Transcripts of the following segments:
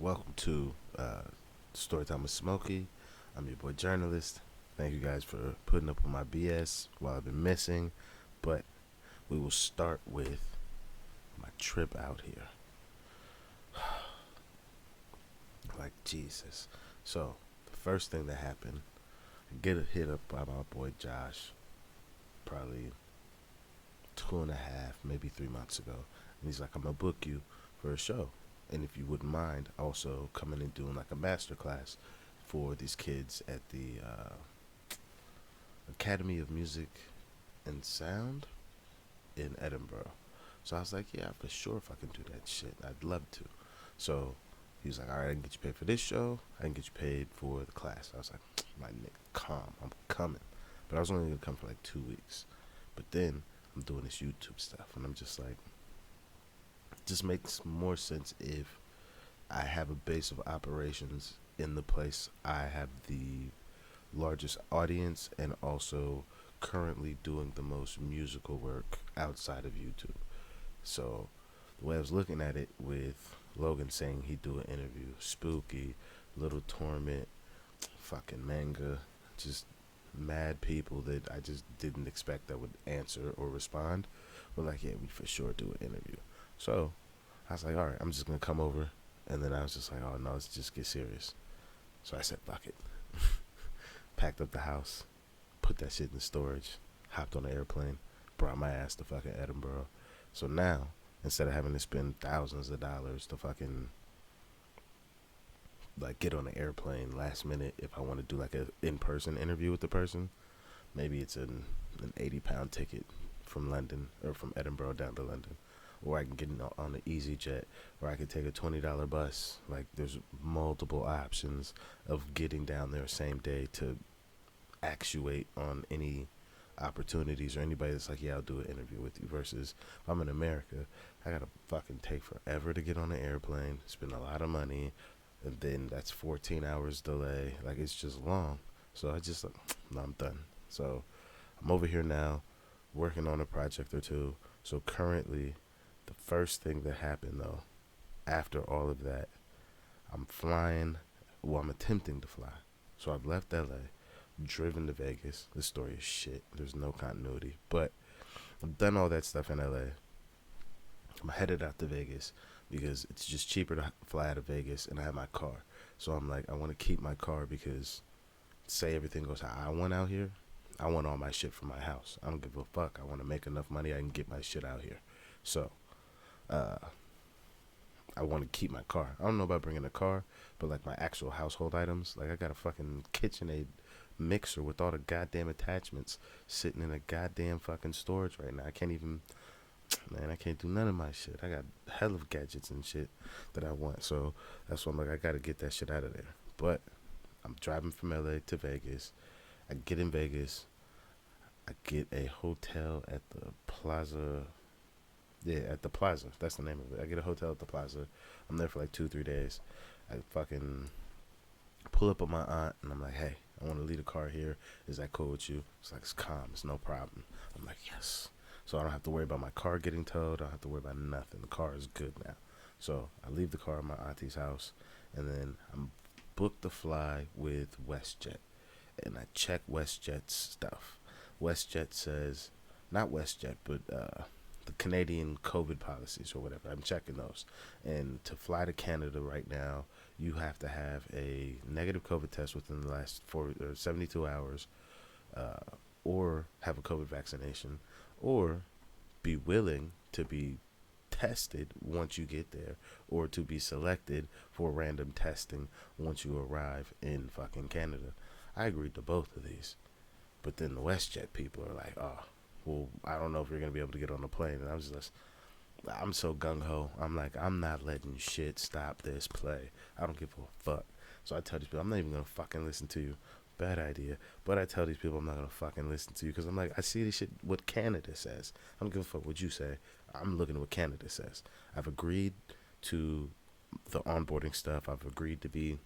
Welcome to Storytime with Smokey. I'm your boy Jurnalist. Thank you guys for putting up with my BS while I've been missing. But we will start with my trip out here. Like Jesus. So the first thing that happened, I get a hit up by my boy Josh, probably 2.5, maybe 3 months ago, and he's like, "I'm gonna book you for a show, and if you wouldn't mind, also coming and doing like a master class for these kids at the Academy of Music and Sound in Edinburgh." So I was like, "Yeah, for sure. If I can do that shit, I'd love to." So he was like, "All right, I can get you paid for this show. I can get you paid for the class." I was like, "My nigga, calm. I'm coming." But I was only gonna come for like 2 weeks. But then I'm doing this YouTube stuff, and I'm just like, it just makes more sense if I have a base of operations in the place I have the largest audience and also currently doing the most musical work outside of YouTube. So the way I was looking at it with Logan saying he'd do an interview, Spooky, Little Torment, fucking Manga, just mad people that I just didn't expect that would answer or respond. But like, yeah, we for sure do an interview. So I was like, all right, I'm just gonna come over. And then I was just like, oh no, let's just get serious. So I said, fuck it. Packed up the house, put that shit in storage, hopped on an airplane, brought my ass to fucking Edinburgh. So now, instead of having to spend thousands of dollars to fucking like get on an airplane last minute if I want to do like a in-person interview with the person, maybe it's an 80-pound ticket from London or from Edinburgh down to London, or I can get on an easy jet, or I could take a $20 bus. Like there's multiple options of getting down there same day to actuate on any opportunities or anybody that's like, yeah, I'll do an interview with you. Versus if I'm in America, I gotta fucking take forever to get on an airplane, spend a lot of money, and then that's 14 hours delay. Like it's just long. So I just like, no, I'm done. So I'm over here now, working on a project or two. So currently, the first thing that happened though, after all of that, I'm flying. Well, I'm attempting to fly. So I've left LA, driven to Vegas. This story is shit. There's no continuity. But I've done all that stuff in LA. I'm headed out to Vegas because it's just cheaper to fly out of Vegas, and I have my car. So I'm like, I want to keep my car because say everything goes how I want out here, I want all my shit from my house. I don't give a fuck. I want to make enough money I can get my shit out here. So uh, I want to keep my car. I don't know about bringing a car, but like my actual household items, like I got a fucking KitchenAid mixer with all the goddamn attachments sitting in a goddamn fucking storage right now. I can't even, man, I can't do none of my shit. I got hell of gadgets and shit that I want. So that's why I'm like, I gotta get that shit out of there. But I'm driving from LA to Vegas. I get in Vegas. I get a hotel at the Plaza. Yeah, at the Plaza. That's the name of it. I get a hotel at the Plaza. I'm there for like 2, 3 days. I fucking pull up on my aunt and I'm like, hey, I want to leave the car here. Is that cool with you? It's like, it's calm. It's no problem. I'm like, yes. So I don't have to worry about my car getting towed. I don't have to worry about nothing. The car is good now. So I leave the car at my auntie's house, and then I'm booked to fly with WestJet. And I check WestJet's stuff. WestJet says, not WestJet, but the Canadian COVID policies or whatever. I'm checking those. And to fly to Canada right now, you have to have a negative COVID test within the last 72 hours, uh, or have a COVID vaccination, or be willing to be tested once you get there, or to be selected for random testing once you arrive in fucking Canada. I agreed to both of these. But then the WestJet people are like, oh, well, I don't know if you're going to be able to get on the plane. And I'm so gung ho. I'm like, I'm not letting shit stop this play. I don't give a fuck. So I tell these people, I'm not even going to fucking listen to you. Bad idea. But I tell these people I'm not going to fucking listen to you because I'm like, I see this shit, what Canada says. I don't give a fuck what you say. I'm looking at what Canada says. I've agreed to the onboarding stuff. I've agreed to be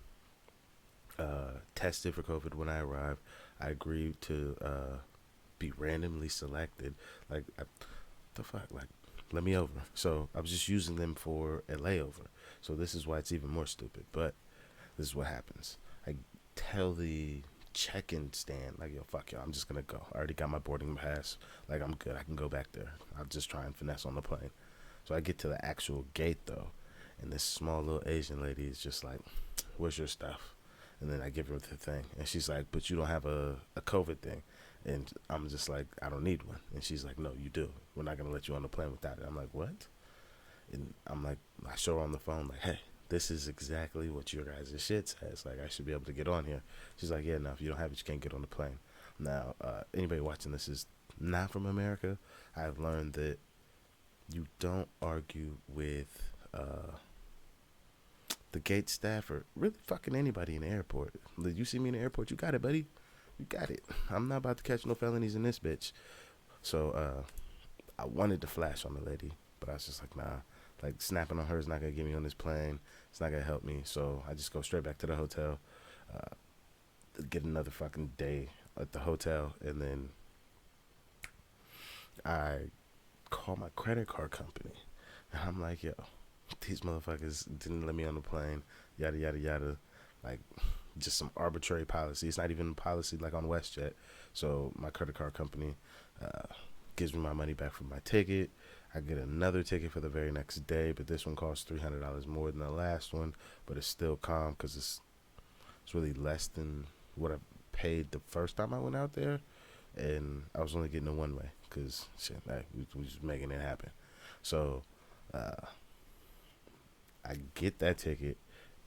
tested for COVID when I arrive. I agreed to be randomly selected. Like, the fuck? Like, let me over. So I was just using them for a layover. So this is why it's even more stupid. But this is what happens. I tell the check-in stand, like, yo, fuck y'all, I'm just gonna go. I already got my boarding pass. Like, I'm good. I can go back there. I'll just try and finesse on the plane. So I get to the actual gate, though, and this small little Asian lady is just like, where's your stuff? And then I give her the thing. And she's like, but you don't have a COVID thing. And I'm just like, I don't need one. And she's like, no, you do. We're not going to let you on the plane without it. I'm like, what? And I'm like, I show her on the phone, like, hey, this is exactly what your guys' shit says. Like, I should be able to get on here. She's like, yeah, no, if you don't have it, you can't get on the plane. Now, anybody watching this is not from America. I've learned that you don't argue with the gate staff or really fucking anybody in the airport. You see me in the airport, you got it, buddy. You got it. I'm not about to catch no felonies in this bitch. So I wanted to flash on the lady, but I was just like, nah. Like, snapping on her is not going to get me on this plane. It's not going to help me. So I just go straight back to the hotel, get another fucking day at the hotel, and then I call my credit card company. And I'm like, yo, these motherfuckers didn't let me on the plane, yada, yada, yada. Like, just some arbitrary policy. It's not even a policy like on WestJet. So my credit card company gives me my money back for my ticket. I get another ticket for the very next day, but this one costs $300 more than the last one, but it's still calm because it's really less than what I paid the first time I went out there, and I was only getting a one way because shit, we was making it happen. So I get that ticket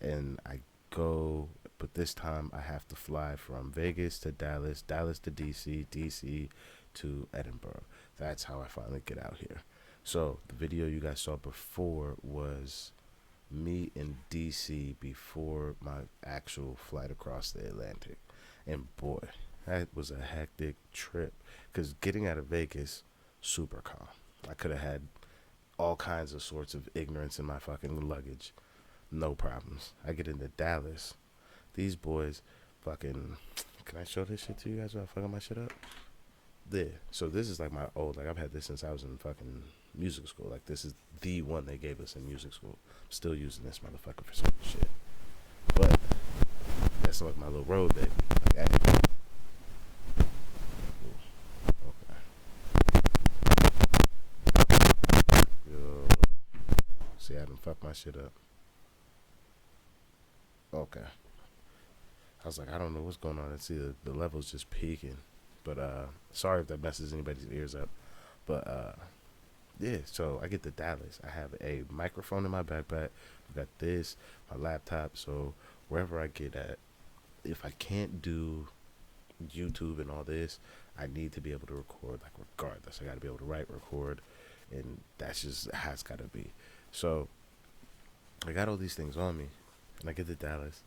and I go, but this time I have to fly from Vegas to Dallas, Dallas to DC, DC to Edinburgh. That's how I finally get out here. So the video you guys saw before was me in DC before my actual flight across the Atlantic. And boy, that was a hectic trip. Because getting out of Vegas, super calm. I could have had all kinds of sorts of ignorance in my fucking luggage. No problems. I get into Dallas. These boys fucking... Can I show this shit to you guys without fucking my shit up? There. So this is like my old... Like, I've had this since I was in fucking music school. Like, this is the one they gave us in music school. I'm still using this motherfucker for some shit. But that's like my little road baby. Like, yo. See, I done fucked my shit up. Okay. I was like, I don't know what's going on. I see the level's just peaking. But sorry if that messes anybody's ears up. But yeah, so I get to Dallas. I have a microphone in my backpack. I got this, my laptop. So wherever I get at, if I can't do YouTube and all this, I need to be able to record, like, regardless. I got to be able to write, record, and that's just how it's got to be. So I got all these things on me, and I get to Dallas,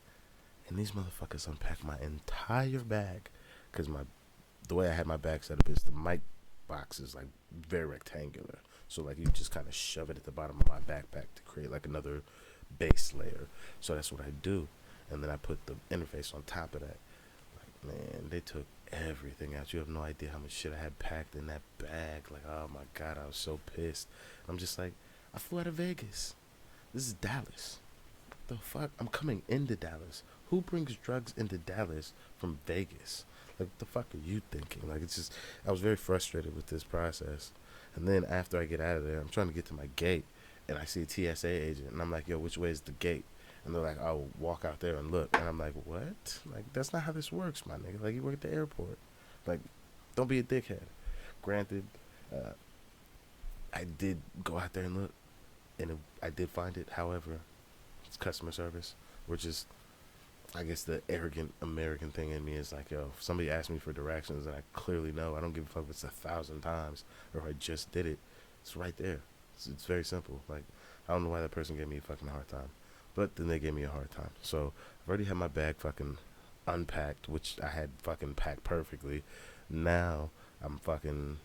and these motherfuckers unpack my entire bag, because the way I had my bag set up is the mic box is like very rectangular. So like you just kind of shove it at the bottom of my backpack to create like another base layer. So that's what I do. And then I put the interface on top of that. Like, man, they took everything out. You have no idea how much shit I had packed in that bag. Like, oh my God, I was so pissed. I'm just like, I flew out of Vegas. This is Dallas. The fuck? I'm coming into Dallas. Who brings drugs into Dallas from Vegas? Like, what the fuck are you thinking? Like, it's just, I was very frustrated with this process. And then after I get out of there, I'm trying to get to my gate, and I see a TSA agent, and I'm like, yo, which way is the gate? And they're like, oh, walk out there and look. And I'm like, what? Like, that's not how this works, my nigga. Like, you work at the airport. Like, don't be a dickhead. Granted, I did go out there and look, and I did find it. However, it's customer service. We're just, I guess the arrogant American thing in me is like, yo, if somebody asks me for directions and I clearly know, I don't give a fuck if it's 1,000 times or if I just did it. It's right there. It's very simple. Like, I don't know why that person gave me a fucking hard time. But then they gave me a hard time. So I've already had my bag fucking unpacked, which I had fucking packed perfectly. Now I'm fucking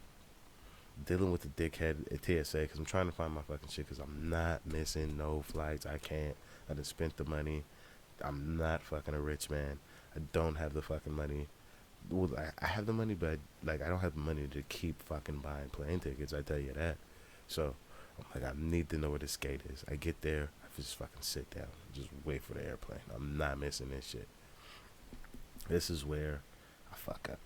dealing with the dickhead at TSA because I'm trying to find my fucking shit because I'm not missing no flights. I can't. I done spent the money. I'm not fucking a rich man. I don't have the fucking money. Well, I have the money, but like I don't have the money to keep fucking buying plane tickets. I tell you that. So I'm like, I need to know where this gate is. I get there, I just fucking sit down, just wait for the airplane. I'm not missing this shit. This is where I fuck up.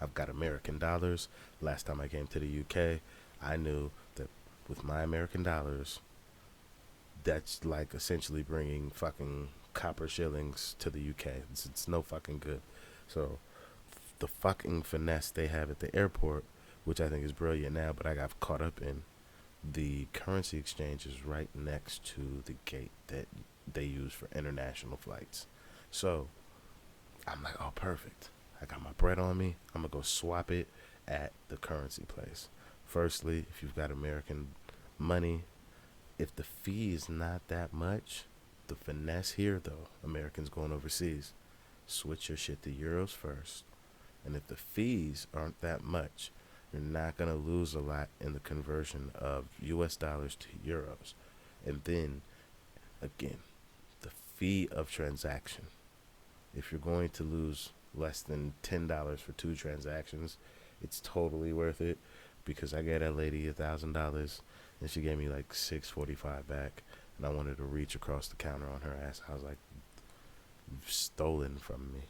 I've got American dollars. Last time I came to the UK, I knew that with my American dollars, that's like essentially bringing fucking copper shillings to the UK. It's no fucking good. So the fucking finesse they have at the airport, which I think is brilliant now, but I got caught up in, the currency exchange is right next to the gate that they use for international flights. So I'm like, oh, perfect. I got my bread on me. I'm going to go swap it at the currency place. Firstly, if you've got American money, if the fee is not that much, the finesse here, though, Americans going overseas, switch your shit to euros first. And if the fees aren't that much, you're not going to lose a lot in the conversion of US dollars to euros. And then, again, the fee of transaction. If you're going to lose less than $10 for 2 transactions, it's totally worth it, because I gave that lady $1,000 and she gave me like $6.45 back, and I wanted to reach across the counter on her ass. I was like, you've stolen from me.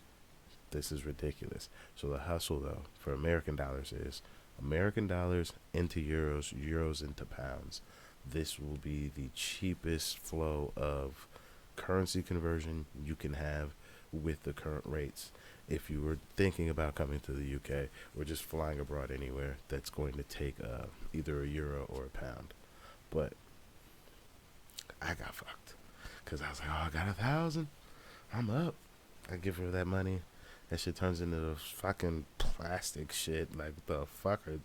This is ridiculous. So the hustle, though, for American dollars is American dollars into euros, euros into pounds. This will be the cheapest flow of currency conversion you can have with the current rates. If you were thinking about coming to the UK or just flying abroad anywhere, that's going to take either a euro or a pound. But I got fucked, because I was like, oh, I got 1,000. I'm up. I give her that money. That shit turns into the fucking plastic shit. Like, the fucker.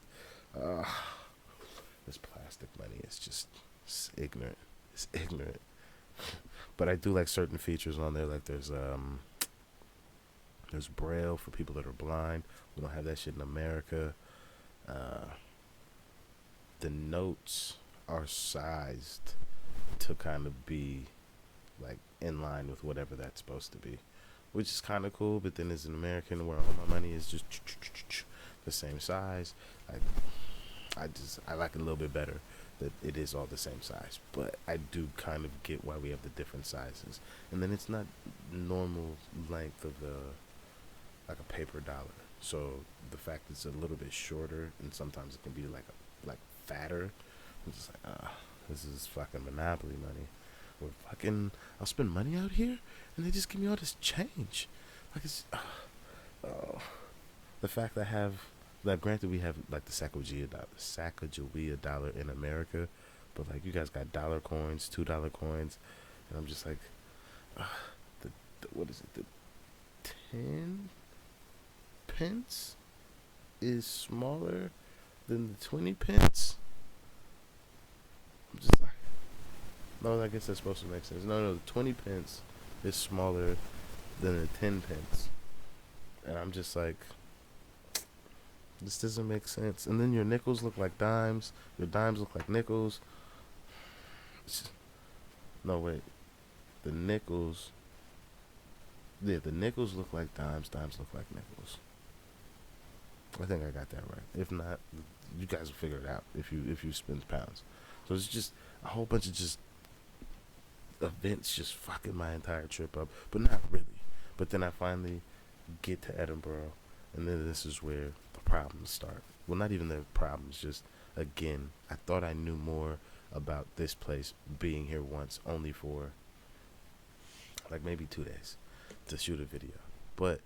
This plastic money is just, it's ignorant. It's ignorant. But I do like certain features on there. Like there's Braille for people that are blind. We don't have that shit in America. The notes are sized to kind of be like in line with whatever that's supposed to be, which is kind of cool. But then as an American, where all my money is just the same size, I like it a little bit better that it is all the same size. But I do kind of get why we have the different sizes. And then it's not normal length of like a paper dollar. So the fact it's a little bit shorter, and sometimes it can be like fatter. I'm just like, this is fucking monopoly money. Or fucking, I'll spend money out here, and they just give me all this change. Like it's, the fact that I have, like, granted we have like the Sacagawea dollar in America, but like you guys got dollar coins, $2 coins, and I'm just like, the what is it? The 10 pence is smaller than the 20 pence. I'm just like, no, I guess that's supposed to make sense. No, the 20 pence is smaller than the 10 pence. And I'm just like, this doesn't make sense. And then your nickels look like dimes. Your dimes look like nickels. No, wait. The nickels look like dimes. Dimes look like nickels. I think I got that right. If not, you guys will figure it out if you spend pounds. So it's just a whole bunch of just events just fucking my entire trip up. But not really. But then I finally get to Edinburgh, and then this is where the problems start. Well, not even the problems, just, again, I thought I knew more about this place being here once, only for like maybe 2 days to shoot a video. But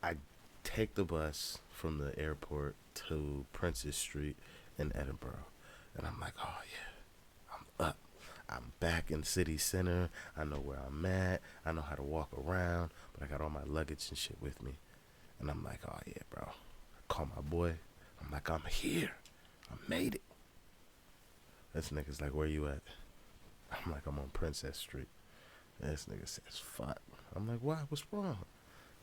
I take the bus from the airport to Princess Street in Edinburgh, and I'm like, oh yeah, I'm up. I'm back in city center. I know where I'm at. I know how to walk around, but I got all my luggage and shit with me. And I'm like, oh yeah, bro. I call my boy. I'm like, I'm here. I made it. This nigga's like, where you at? I'm like, I'm on Princess Street. And this nigga says, fuck. I'm like, why? What's wrong?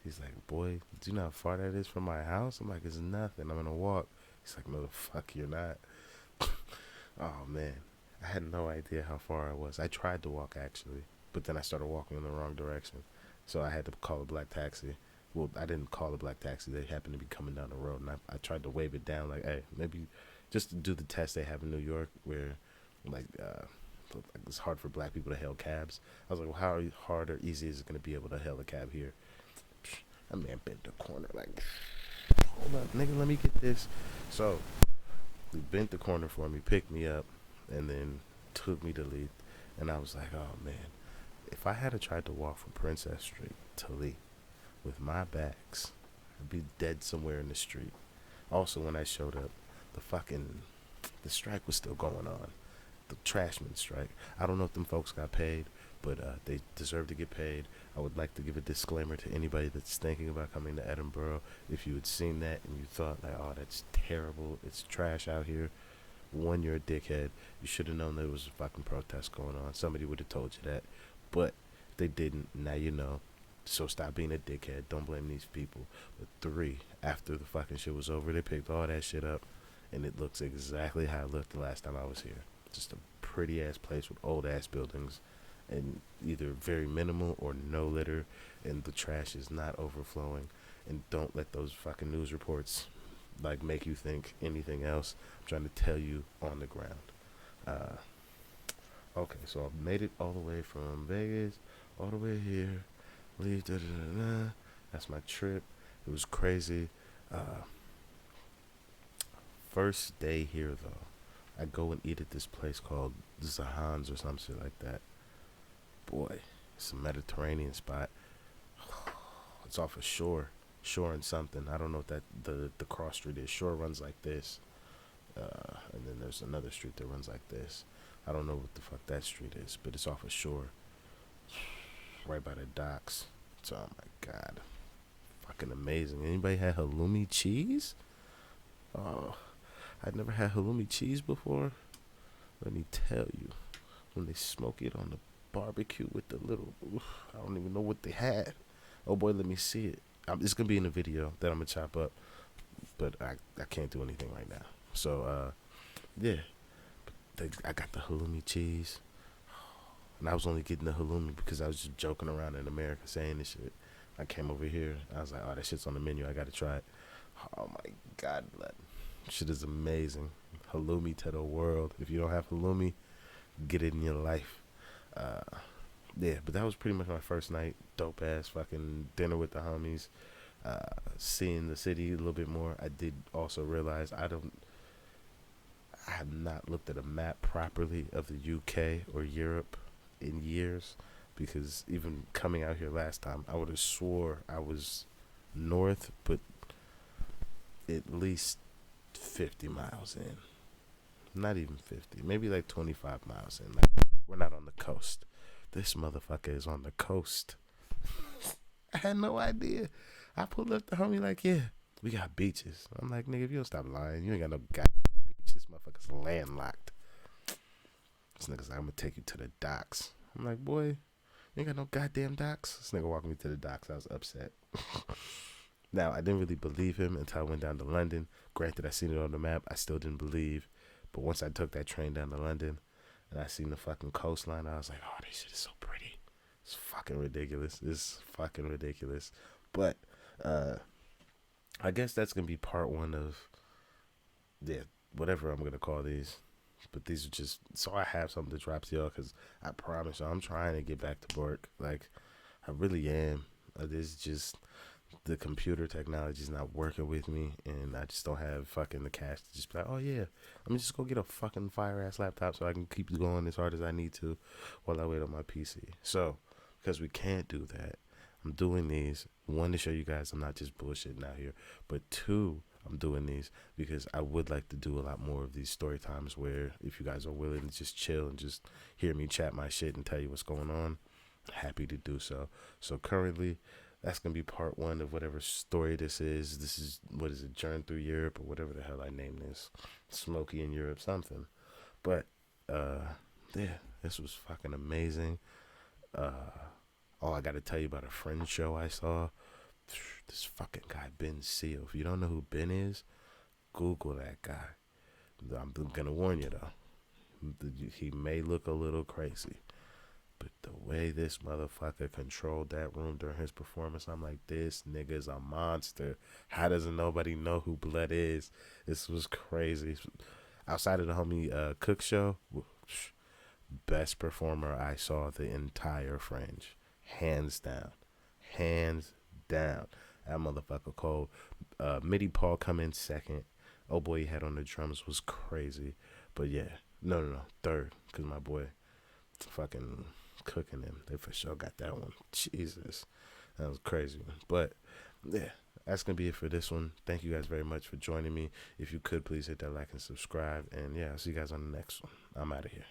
He's like, boy, do you know how far that is from my house? I'm like, it's nothing. I'm gonna walk. He's like, no, the fuck, you're not. Oh, man. I had no idea how far I was. I tried to walk, actually, but then I started walking in the wrong direction. So I had to call a black taxi. Well, I didn't call a black taxi. They happened to be coming down the road, and I tried to wave it down like, hey, maybe just to do the test they have in New York, where like it's hard for black people to hail cabs. I was like, well, how hard or easy is it gonna be able to hail a cab here? That man bent the corner like, hold up, nigga, let me get this. So he bent the corner for me, picked me up, and then took me to Lee. And I was like, oh man, if I had tried to walk from Princess Street to Lee with my bags, I'd be dead somewhere in the street. Also, when I showed up, the strike was still going on. The trashman strike. I don't know if them folks got paid, but they deserve to get paid. I would like to give a disclaimer to anybody that's thinking about coming to Edinburgh. If you had seen that and you thought like, oh, that's terrible, it's trash out here. One, you're a dickhead. You should have known there was a fucking protest going on. Somebody would have told you that, but they didn't. Now you know. So stop being a dickhead. Don't blame these people. But three, after the fucking shit was over, they picked all that shit up, and it looks exactly how it looked the last time I was here. Just a pretty ass place with old ass buildings, and either very minimal or no litter, and the trash is not overflowing. And don't let those fucking news reports like make you think anything else. I'm trying to tell you on the ground. Uh, okay, so I've made it all the way from Vegas, all the way here. Leave. Da, da, da, da. That's my trip. It was crazy. Uh, First day here though, I go and eat at this place called Zahan's or some shit like that. Boy, it's a Mediterranean spot. It's off a shore and something. I don't know what that the cross street is. Shore runs like this, and then there's another street that runs like this. I don't know what the fuck that street is, but it's off a shore, right by the docks. So, oh my god, fucking amazing. Anybody had halloumi cheese? Oh, I'd never had halloumi cheese before. Let me tell you, when they smoke it on the barbecue with the little, I don't even know what they had. Oh boy, let me see it. It's gonna be in the video that I'm gonna chop up, but I can't do anything right now. So yeah, I got the halloumi cheese, and I was only getting the halloumi because I was just joking around in America saying this shit. I came over here, I was like, oh, that shit's on the menu. I gotta try it. Oh my god, that shit is amazing. Halloumi to the world. If you don't have halloumi, get it in your life. Uh, yeah, but that was pretty much my first night. Dope ass fucking dinner with the homies. Seeing the city a little bit more. I did also realize I have not looked at a map properly of the UK or Europe in years, because even coming out here last time, I would have swore I was north, but at least 50 miles in. Not even 50, maybe like 25 miles in. Like, we're not on the coast. This motherfucker is on the coast. I had no idea. I pulled up the homie like, yeah, we got beaches. I'm like, nigga, if you don't stop lying, you ain't got no goddamn beach. This motherfucker's landlocked. This nigga's like, I'm gonna take you to the docks. I'm like, boy, you ain't got no goddamn docks. This nigga walking me to the docks. I was upset. Now, I didn't really believe him until I went down to London. Granted, I seen it on the map. I still didn't believe. But once I took that train down to London and I seen the fucking coastline, I was like, oh, this shit is so pretty. It's fucking ridiculous. It's fucking ridiculous. But I guess that's going to be part one of, yeah, whatever I'm going to call these. But these are just, so I have something to drop to y'all, because I promise y'all, I'm trying to get back to work. Like, I really am. This just, the computer technology is not working with me, and I just don't have fucking the cash to just be like, oh yeah, let me just go get a fucking fire ass laptop so I can keep going as hard as I need to while I wait on my PC. So, because we can't do that, I'm doing these, one, to show you guys I'm not just bullshitting out here, but two, I'm doing these because I would like to do a lot more of these story times where if you guys are willing to just chill and just hear me chat my shit and tell you what's going on, happy to do so. So currently, that's going to be part one of whatever story this is. This is, what is it, Journey Through Europe, or whatever the hell I named this. Smokey in Europe, something. But, yeah, this was fucking amazing. Oh, I got to tell you about a friend show I saw. This fucking guy, Ben Seal. If you don't know who Ben is, Google that guy. I'm going to warn you, though. He may look a little crazy. But the way this motherfucker controlled that room during his performance, I'm like, this nigga's a monster. How doesn't nobody know who Blood is? This was crazy. outside of the homie Cook show, best performer I saw the entire fringe, hands down, hands down. That motherfucker cold. Midi Paul come in second. Oh boy, he had on the drums was crazy, but yeah, no, third, cause my boy, fucking cooking them. They for sure got that one. Jesus, that was crazy. But yeah, that's gonna be it for this one. Thank you guys very much for joining me. If you could please hit that like and subscribe. And yeah, I'll see you guys on the next one. I'm out of here.